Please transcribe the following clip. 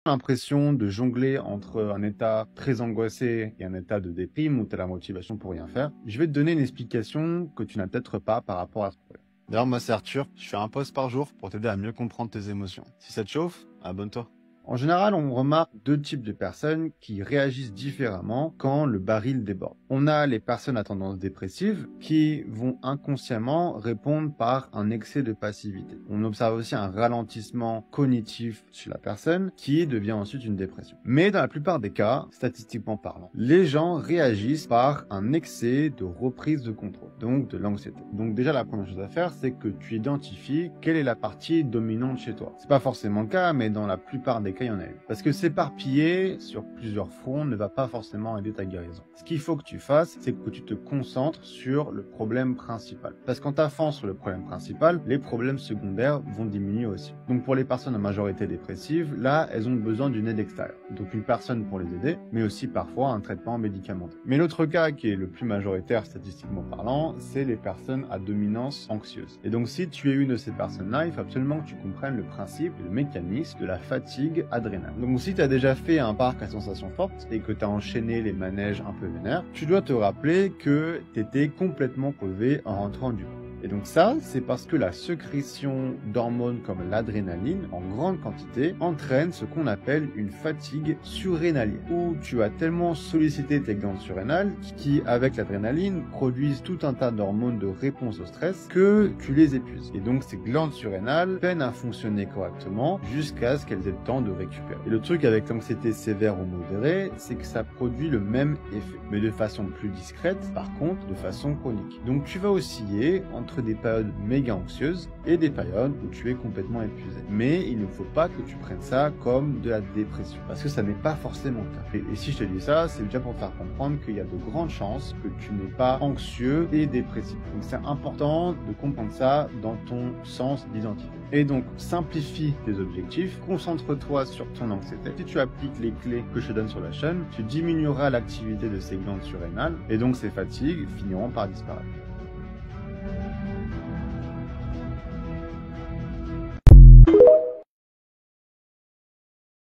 L'impression de jongler entre un état très angoissé et un état de déprime où tu as la motivation pour rien faire, je vais te donner une explication que tu n'as peut-être pas par rapport à ce problème. D'ailleurs, moi c'est Arthur, je fais un post par jour pour t'aider à mieux comprendre tes émotions. Si ça te chauffe, abonne-toi. En général, on remarque deux types de personnes qui réagissent différemment quand le baril déborde. On a les personnes à tendance dépressive qui vont inconsciemment répondre par un excès de passivité. On observe aussi un ralentissement cognitif chez la personne qui devient ensuite une dépression. Mais dans la plupart des cas, statistiquement parlant, les gens réagissent par un excès de reprise de contrôle, donc de l'anxiété. Donc déjà, la première chose à faire, c'est que tu identifies quelle est la partie dominante chez toi. C'est pas forcément le cas, mais dans la plupart des cas, il y en a une. Parce que s'éparpiller sur plusieurs fronts ne va pas forcément aider ta guérison. Ce qu'il faut que tu fasses, c'est que tu te concentres sur le problème principal. Parce qu'en t'affant sur le problème principal, les problèmes secondaires vont diminuer aussi. Donc pour les personnes en majorité dépressive, là, elles ont besoin d'une aide extérieure. Donc une personne pour les aider, mais aussi parfois un traitement médicamenteux. Mais l'autre cas qui est le plus majoritaire statistiquement parlant, c'est les personnes à dominance anxieuse. Et donc si tu es une de ces personnes-là, il faut absolument que tu comprennes le principe et le mécanisme de la fatigue adrénale. Donc si tu as déjà fait un parc à sensations fortes et que tu as enchaîné les manèges un peu vénères, tu dois te rappeler que tu étais complètement crevé en rentrant du parc. Et donc ça, c'est parce que la sécrétion d'hormones comme l'adrénaline, en grande quantité, entraîne ce qu'on appelle une fatigue surrénalienne, où tu as tellement sollicité tes glandes surrénales qui, avec l'adrénaline, produisent tout un tas d'hormones de réponse au stress que tu les épuises. Et donc ces glandes surrénales peinent à fonctionner correctement jusqu'à ce qu'elles aient le temps de récupérer. Et le truc avec l'anxiété sévère ou modérée, c'est que ça produit le même effet, mais de façon plus discrète, par contre, de façon chronique. Donc tu vas osciller entre des périodes méga anxieuses et des périodes où tu es complètement épuisé. Mais il ne faut pas que tu prennes ça comme de la dépression, parce que ça n'est pas forcément le cas. Et si je te dis ça, c'est déjà pour te faire comprendre qu'il y a de grandes chances que tu n'es pas anxieux et dépressif. Donc c'est important de comprendre ça dans ton sens d'identité. Et donc, simplifie tes objectifs, concentre-toi sur ton anxiété. Si tu appliques les clés que je te donne sur la chaîne, tu diminueras l'activité de ces glandes surrénales et donc ces fatigues finiront par disparaître.